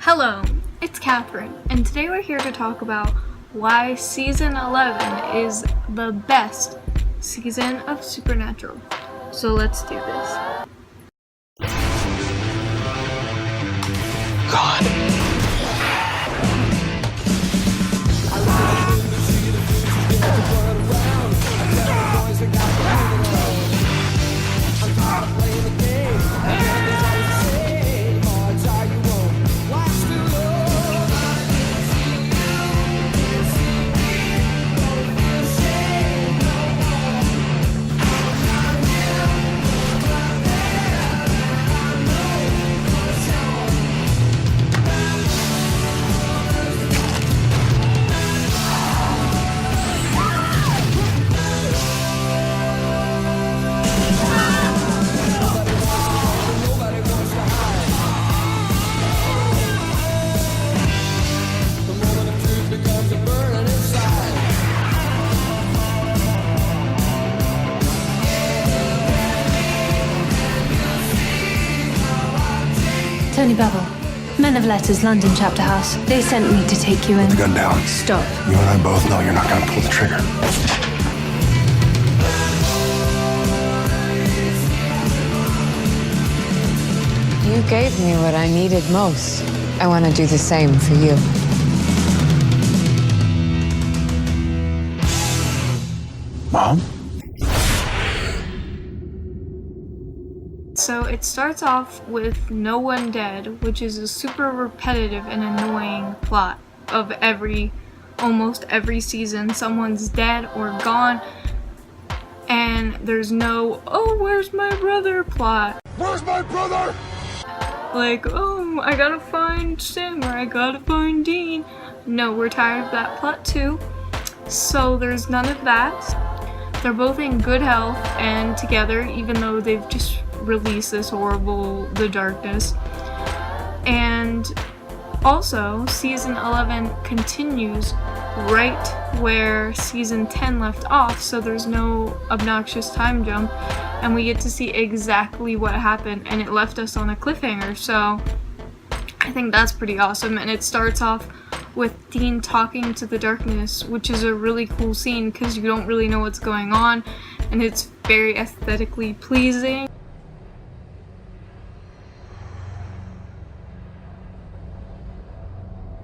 Hello, it's Catherine, and today we're here to talk about why Season 11 is the best season of Supernatural. So let's do this. God. Tony Bevel, Men of Letters, London Chapter House. They sent me to take you in. Put the gun down. Stop. You and I both know you're not going to pull the trigger. You gave me what I needed most. I want to do the same for you. Mom? So it starts off with no one dead, which is a super repetitive and annoying plot of almost every season. Someone's dead or gone, and there's no, oh, where's my brother plot. Where's my brother? Like, oh, I gotta find Sam or I gotta find Dean. No, we're tired of that plot too. So there's none of that. They're both in good health and together, even though they've just released this horrible The Darkness. And also, Season 11 continues right where Season 10 left off, so there's no obnoxious time jump, and we get to see exactly what happened, and it left us on a cliffhanger, so I think that's pretty awesome. And it starts off with Dean talking to the darkness, which is a really cool scene because you don't really know what's going on, and it's very aesthetically pleasing.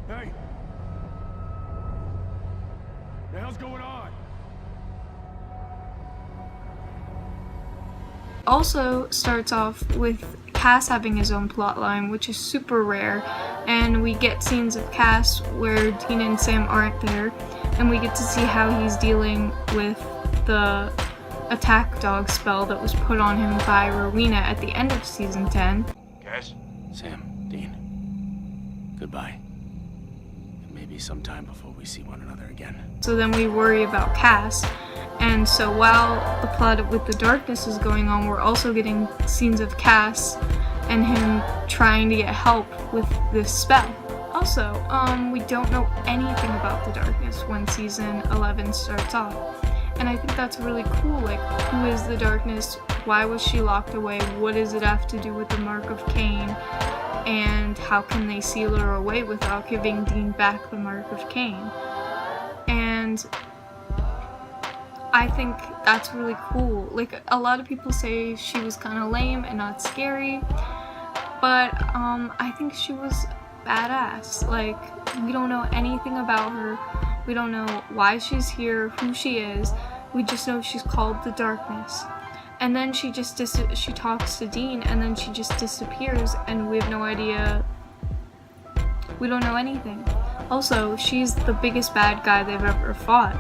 Hey! The hell's going on? Also starts off with Cass having his own plotline, which is super rare, and we get scenes of Cass where Dean and Sam aren't there, and we get to see how he's dealing with the attack dog spell that was put on him by Rowena at the end of Season 10. Cass? Sam, Dean, goodbye. And maybe sometime before we see one another again. So then we worry about Cass, and so while the plot with the darkness is going on, we're also getting scenes of Cass and him trying to get help with this spell. Also, we don't know anything about the darkness when Season 11 starts off, and I think that's really cool. Like, who is the darkness? Why was she locked away? What does it have to do with the Mark of Cain? And how can they seal her away without giving Dean back the Mark of Cain? And I think that's really cool. Like, a lot of people say she was kind of lame and not scary, but I think she was badass. Like, we don't know anything about her. We don't know why she's here, who she is. We just know she's called the Darkness. And then she just she talks to Dean, and then she just disappears, and we have no idea. We don't know anything. Also, she's the biggest bad guy they've ever fought.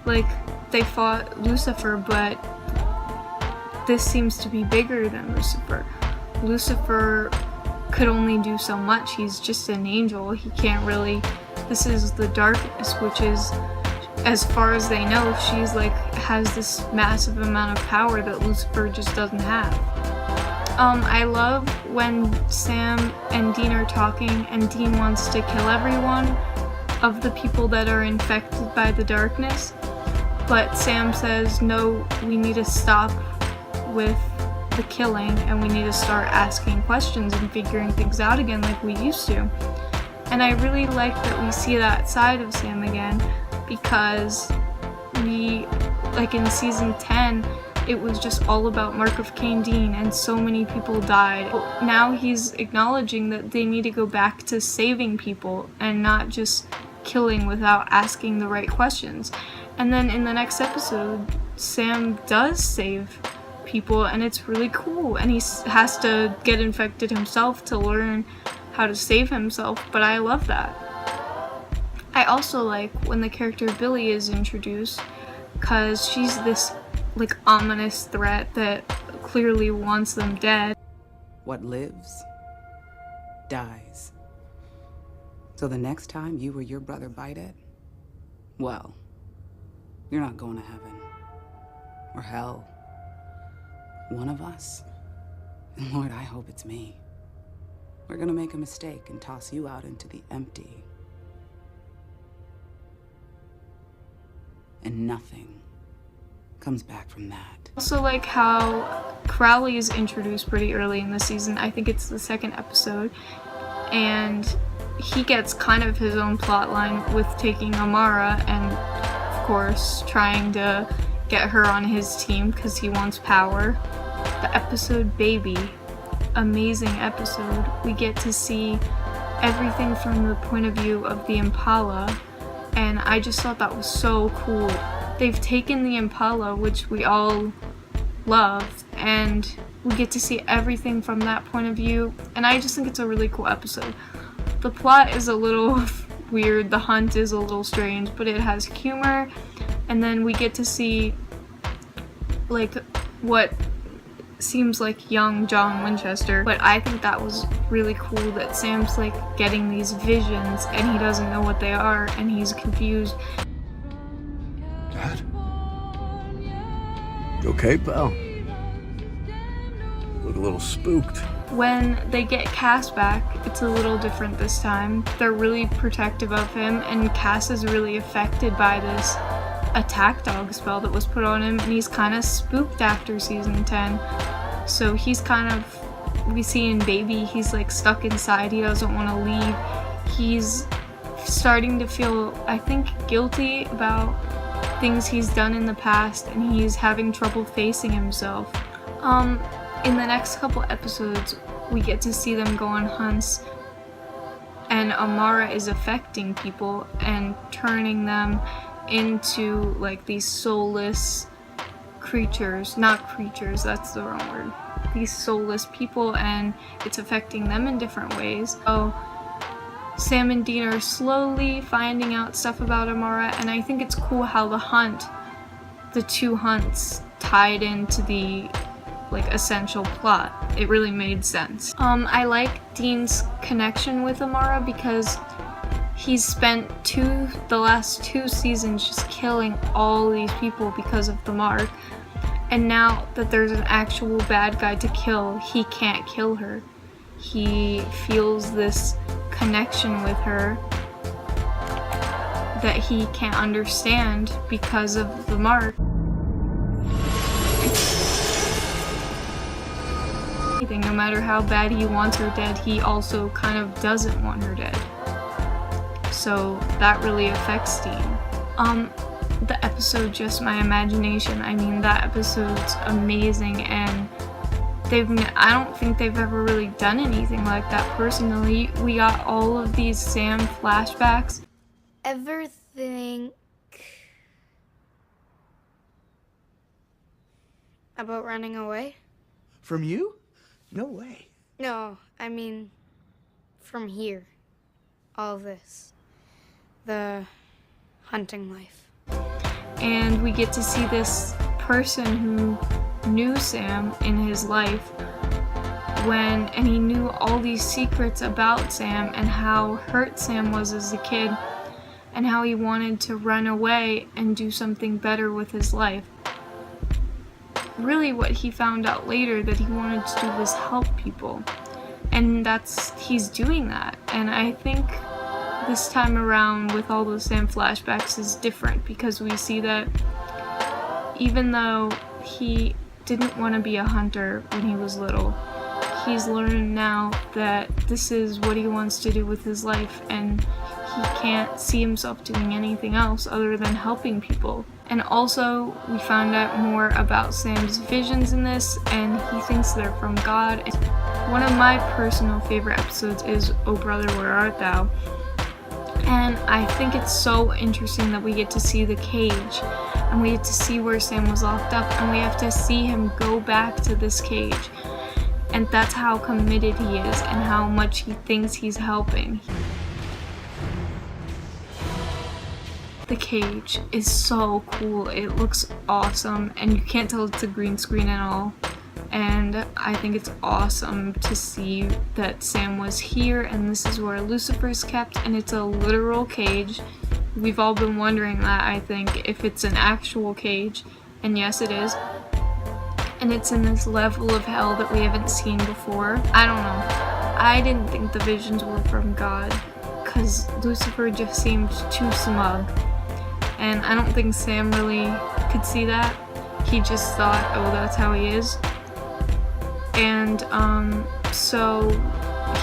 Like, they fought Lucifer, but this seems to be bigger than Lucifer. Lucifer could only do so much. He's just an angel. He can't really. This is the darkness, which is, as far as they know, she's like has this massive amount of power that Lucifer just doesn't have. I love when Sam and Dean are talking, and Dean wants to kill everyone of the people that are infected by the darkness. But Sam says, no, we need to stop with the killing, and we need to start asking questions and figuring things out again like we used to. And I really like that we see that side of Sam again, because like in season 10, it was just all about Mark of Cain Dean, and so many people died. Now he's acknowledging that they need to go back to saving people and not just killing without asking the right questions. And then in the next episode, Sam does save people, and it's really cool, and he has to get infected himself to learn how to save himself, but I love that. I also like when the character Billy is introduced, because she's this like ominous threat that clearly wants them dead. What lives dies. So the next time you or your brother bite it, well, you're not going to heaven or hell. One of us, and Lord, I hope it's me, we're gonna make a mistake and toss you out into the empty. And nothing comes back from that. Also like how Crowley is introduced pretty early in the season. I think it's the second episode, and he gets kind of his own plot line with taking Amara and of course trying to get her on his team because he wants power. The episode Baby, amazing episode. We get to see everything from the point of view of the Impala, and I just thought that was so cool. They've taken the Impala, which we all love, and we get to see everything from that point of view, and I just think it's a really cool episode. The plot is a little weird, the hunt is a little strange, but it has humor, and then we get to see like what seems like young John Winchester, but I think that was really cool that Sam's like getting these visions and he doesn't know what they are and he's confused. Dad? You okay, pal? Look a little spooked. When they get Cass back, it's a little different this time. They're really protective of him, and Cass is really affected by this attack dog spell that was put on him, and he's kind of spooked after season 10. So he's kind of, we see in Baby, he's like stuck inside, he doesn't want to leave. He's starting to feel, I think, guilty about things he's done in the past, and he's having trouble facing himself. In the next couple episodes, we get to see them go on hunts, and Amara is affecting people and turning them into like these soulless creatures, not creatures, that's the wrong word, these soulless people, and it's affecting them in different ways. So Sam and Dean are slowly finding out stuff about Amara, and I think it's cool how the two hunts tied into the like essential plot. It really made sense. I like Dean's connection with Amara because he's spent the last 2 seasons just killing all these people because of the mark, and now that there's an actual bad guy to kill, he can't kill her. He feels this connection with her that he can't understand because of the mark. No matter how bad he wants her dead, he also kind of doesn't want her dead. So that really affects Dean. The episode Just My Imagination, I mean, that episode's amazing, and I don't think they've ever really done anything like that personally. We got all of these Sam flashbacks. Ever think about running away? From you? No way. No, I mean, from here. All of this. The hunting life. And we get to see this person who knew Sam in his life and he knew all these secrets about Sam and how hurt Sam was as a kid and how he wanted to run away and do something better with his life. Really what he found out later that he wanted to do was help people, and he's doing that. And I think this time around with all those Sam flashbacks is different because we see that even though he didn't want to be a hunter when he was little, he's learned now that this is what he wants to do with his life, and he can't see himself doing anything else other than helping people. And also, we found out more about Sam's visions in this, and he thinks they're from God. One of my personal favorite episodes is Oh Brother, Where Art Thou? And I think it's so interesting that we get to see the cage, and we get to see where Sam was locked up, and we have to see him go back to this cage. And that's how committed he is and how much he thinks he's helping. The cage is so cool. It looks awesome, and you can't tell it's a green screen at all. And I think it's awesome to see that Sam was here, and this is where Lucifer's kept, and it's a literal cage. We've all been wondering that, I think, if it's an actual cage, and yes it is. And it's in this level of hell that we haven't seen before. I don't know. I didn't think the visions were from God, because Lucifer just seemed too smug. And I don't think Sam really could see that. He just thought, oh, that's how he is. And so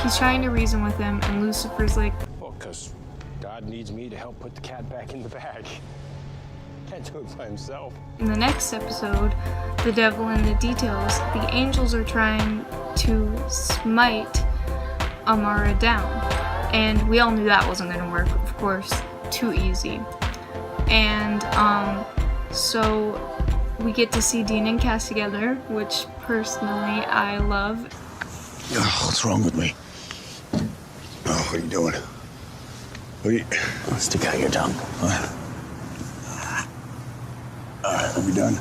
he's trying to reason with him, and Lucifer's like, Well, because God needs me to help put the cat back in the bag. Can't do it by himself. in the next episode, The Devil in the Details, the angels are trying to smite Amara down. And we all knew that wasn't going to work, of course, too easy. And so we get to see Dean and Cass together, which personally I love. What's wrong with me? Oh, what are you doing? Stick out your tongue. All right, are we done?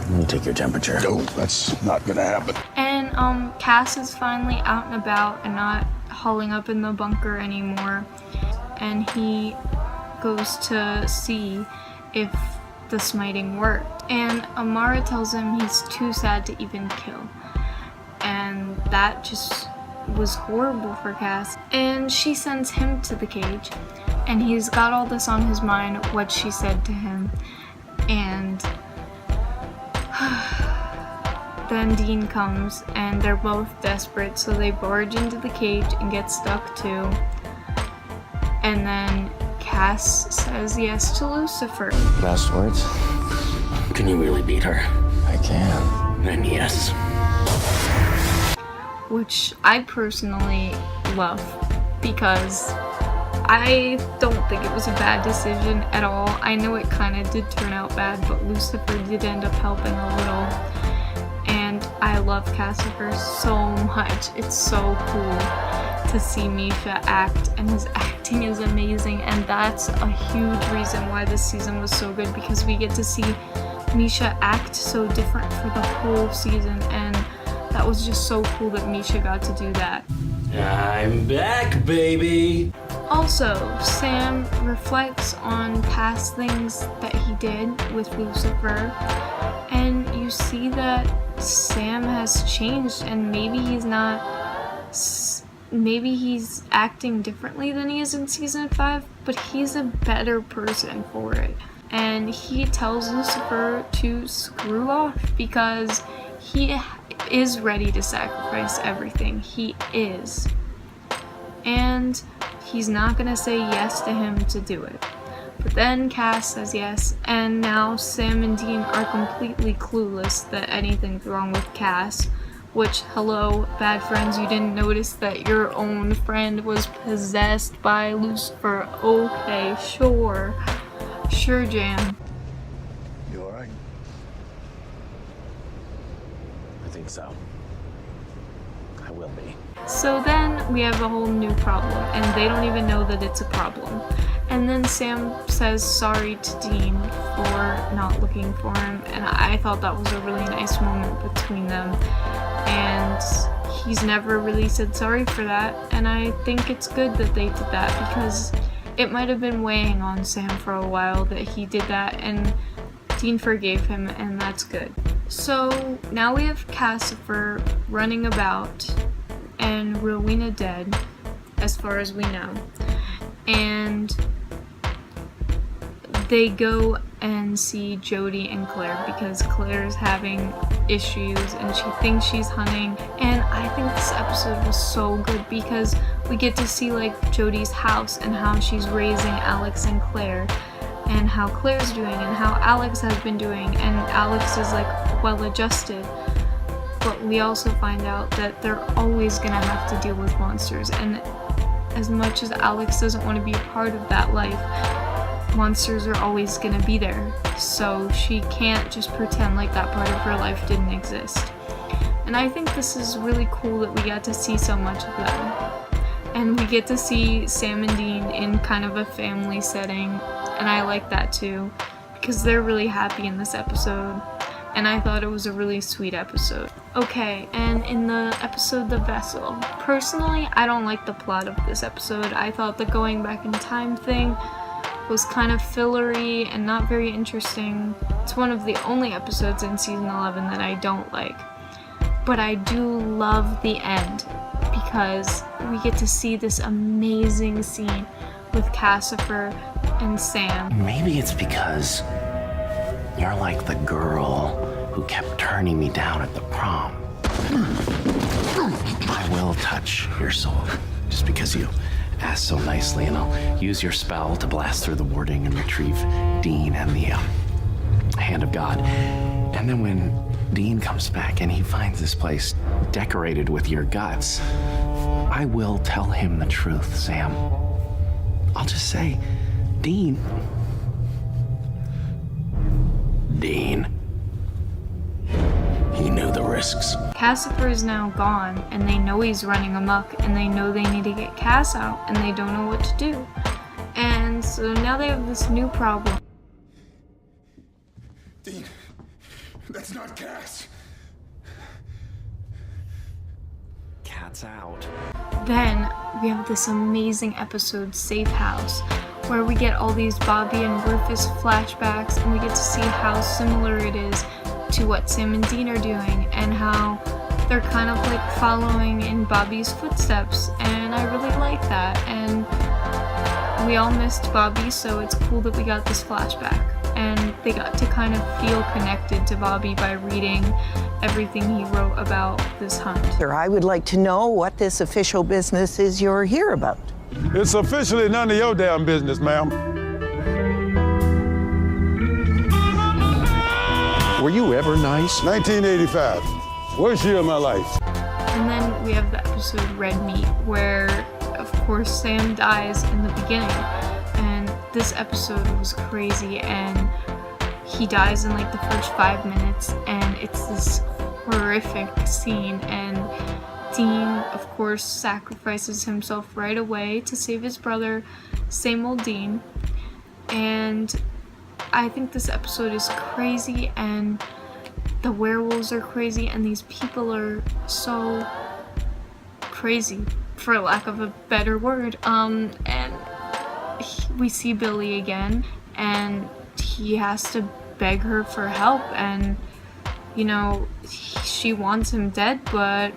Let me take your temperature. No, that's not gonna happen. And Cass is finally out and about and not hauling up in the bunker anymore. And he goes to see if the smiting worked. And Amara tells him he's too sad to even kill. And that just was horrible for Cass. And she sends him to the cage. And he's got all this on his mind, what she said to him. And then Dean comes, and they're both desperate, so they barge into the cage and get stuck too. And then Cass says yes to Lucifer. Last words? Can you really beat her? I can. Then yes. Which I personally love, because I don't think it was a bad decision at all. I know it kind of did turn out bad, but Lucifer did end up helping a little. And I love Cassifer so much. It's so cool to see Misha act, and his acting is amazing, and that's a huge reason why this season was so good, because we get to see Misha act so different for the whole season, and that was just so cool that Misha got to do that. I'm back, baby! Also, Sam reflects on past things that he did with Lucifer, and you see that Sam has changed, and maybe he's acting differently than he is in season 5, but he's a better person for it. And he tells Lucifer to screw off, because he is ready to sacrifice everything. He is. And he's not gonna say yes to him to do it. But then Cass says yes, and now Sam and Dean are completely clueless that anything's wrong with Cass. Which, hello, bad friends, you didn't notice that your own friend was possessed by Lucifer. Okay, sure. Sure, Jam. You all right? I think so. I will be. So then we have a whole new problem, and they don't even know that it's a problem. And then Sam says sorry to Dean for not looking for him, and I thought that was a really nice moment between them. And he's never really said sorry for that, and I think it's good that they did that, because it might have been weighing on Sam for a while that he did that, and Dean forgave him, and that's good. So now we have Cassifer running about and Rowena dead, as far as we know. And they go and see Jody and Claire, because Claire's having issues and she thinks she's hunting. And I think this episode was so good because we get to see like Jody's house and how she's raising Alex and Claire, and how Claire's doing and how Alex has been doing, and Alex is like well adjusted. But we also find out that they're always gonna have to deal with monsters, and as much as Alex doesn't want to be a part of that life, monsters are always gonna be there. So she can't just pretend like that part of her life didn't exist. And I think this is really cool that we got to see so much of them. And we get to see Sam and Dean in kind of a family setting, and I like that too, because they're really happy in this episode. And I thought it was a really sweet episode. Okay, and in the episode The Vessel, personally, I don't like the plot of this episode. I thought the going back in time thing was kind of fillery and not very interesting. It's one of the only episodes in season 11 that I don't like. But I do love the end, because we get to see this amazing scene with Cassifer and Sam. Maybe it's because you're like the girl who kept turning me down at the prom. I will touch your soul, just because you asked so nicely, and I'll use your spell to blast through the warding and retrieve Dean and the Hand of God. And then when Dean comes back and he finds this place decorated with your guts, I will tell him the truth, Sam. I'll just say, Dean. He knew the risks. Cassifer is now gone, and they know he's running amok, and they know they need to get Cass out, and they don't know what to do. And so now they have this new problem. Dean, that's not Cass. Cat's out. Then we have this amazing episode, Safe House, where we get all these Bobby and Rufus flashbacks, and we get to see how similar it is to what Sam and Dean are doing, and how they're kind of like following in Bobby's footsteps, and I really like that. And we all missed Bobby, so it's cool that we got this flashback, and they got to kind of feel connected to Bobby by reading everything he wrote about this hunt. I would like to know what this official business is you're here about. It's officially none of your damn business, ma'am. Were you ever nice? 1985. Worst year of my life. And then we have the episode Red Meat, where, of course, Sam dies in the beginning. And this episode was crazy, and he dies in like the first 5 minutes, and it's this horrific scene. And Dean, of course, sacrifices himself right away to save his brother, same old Dean. And I think this episode is crazy, and the werewolves are crazy, and these people are so crazy, for lack of a better word. And we see Billy again, and he has to beg her for help, and you know, she wants him dead, but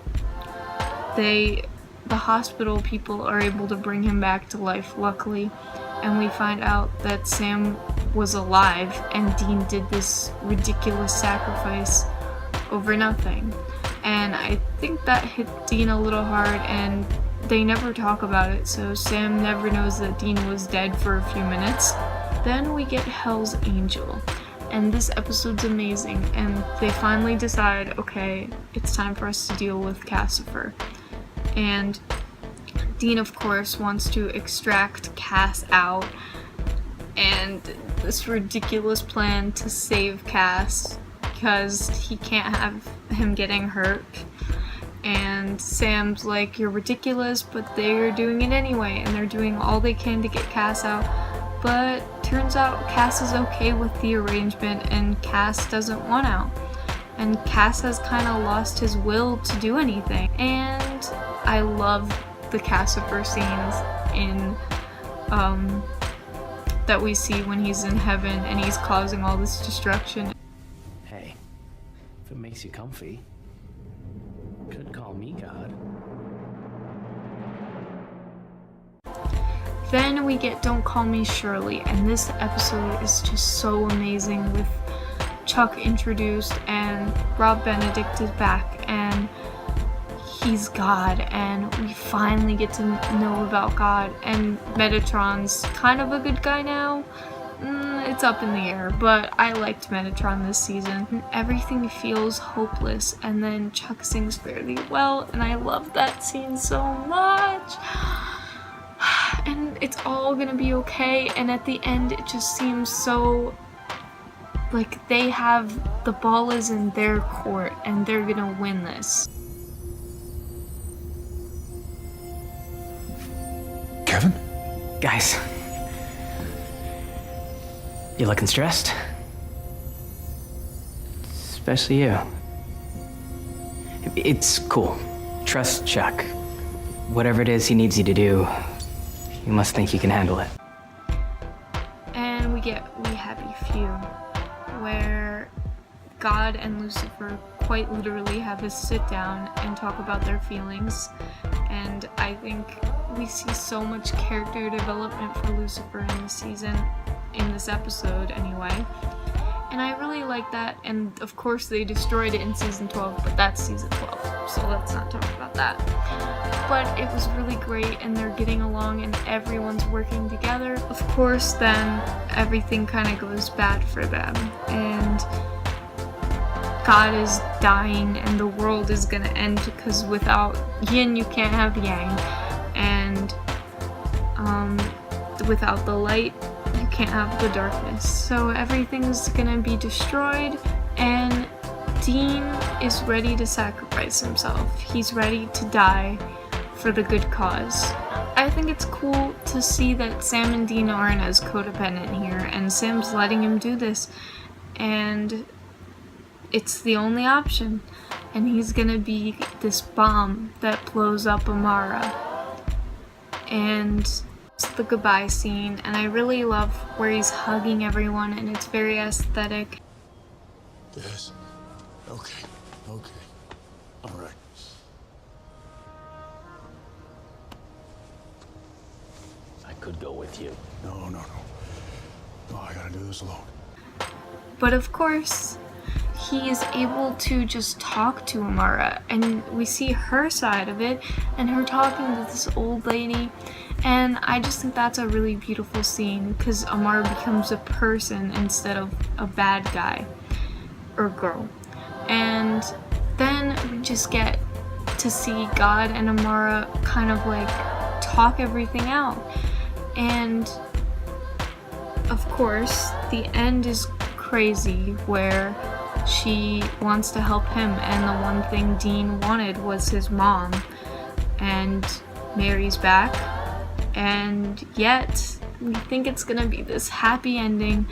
the hospital people are able to bring him back to life, luckily. And we find out that Sam was alive, and Dean did this ridiculous sacrifice over nothing. And I think that hit Dean a little hard, and they never talk about it, so Sam never knows that Dean was dead for a few minutes. Then we get Hell's Angel, and this episode's amazing, and they finally decide, okay, it's time for us to deal with Cassifer. And Dean, of course, wants to extract Cass out, and this ridiculous plan to save Cass, because he can't have him getting hurt. And Sam's like, you're ridiculous, but they're doing it anyway, and they're doing all they can to get Cass out. But turns out Cass is okay with the arrangement, and Cass doesn't want out. And Cass has kind of lost his will to do anything. And I love the Cassifer scenes in that we see when he's in heaven and he's causing all this destruction. Hey, if it makes you comfy, you could call me God. Then we get Don't Call Me Shirley, and this episode is just so amazing with Chuck introduced and Rob Benedict is back and he's God, and we finally get to know about God, and Metatron's kind of a good guy now. It's up in the air, but I liked Metatron this season. Everything feels hopeless, and then Chuck sings fairly well, and I love that scene so much. And it's all gonna be okay, and at the end it just seems so like they have the ball is in their court and they're gonna win this. Kevin? Guys, you looking stressed? Especially you. It's cool. Trust Chuck. Whatever it is he needs you to do, you must think you can handle it. And we get We Happy Few, where God and Lucifer quite literally have a sit down and talk about their feelings. And I think we see so much character development for Lucifer in this season, in this episode anyway. And I really like that, and of course they destroyed it in season 12, but that's season 12, so let's not talk about that. But it was really great, and they're getting along, and everyone's working together. Of course, then everything kind of goes bad for them, and God is dying, and the world is gonna end, because without yin you can't have yang, and without the light you can't have the darkness. So everything's gonna be destroyed, and Dean is ready to sacrifice himself. He's ready to die for the good cause. I think it's cool to see that Sam and Dean aren't as codependent here, and Sam's letting him do this, and it's the only option, and he's gonna be this bomb that blows up Amara. And it's the goodbye scene, and I really love where he's hugging everyone, and it's very aesthetic. Yes. Okay. All right. I could go with you. No, I gotta do this alone. But of course, he is able to just talk to Amara, and we see her side of it, and her talking to this old lady, and I just think that's a really beautiful scene, because Amara becomes a person instead of a bad guy or girl. And then we just get to see God and Amara kind of like talk everything out, and of course the end is crazy, where she wants to help him, and the one thing Dean wanted was his mom, and Mary's back, and yet we think it's gonna be this happy ending,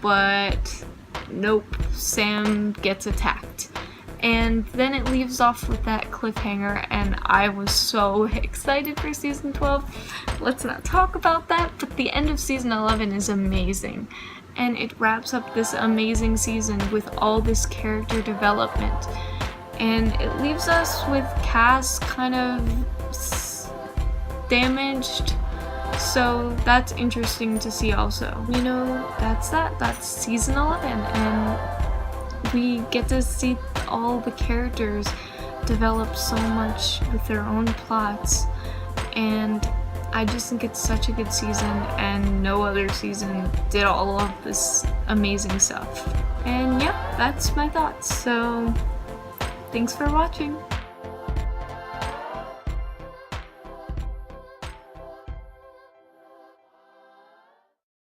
but nope, Sam gets attacked. And then it leaves off with that cliffhanger, and I was so excited for season 12. Let's not talk about that, but the end of season 11 is amazing. And it wraps up this amazing season with all this character development. And it leaves us with Cass kind of damaged. So that's interesting to see also. You know, that's that. That's season 11. And we get to see all the characters develop so much with their own plots. And I just think it's such a good season, and no other season did all of this amazing stuff. And yeah, that's my thoughts. So thanks for watching.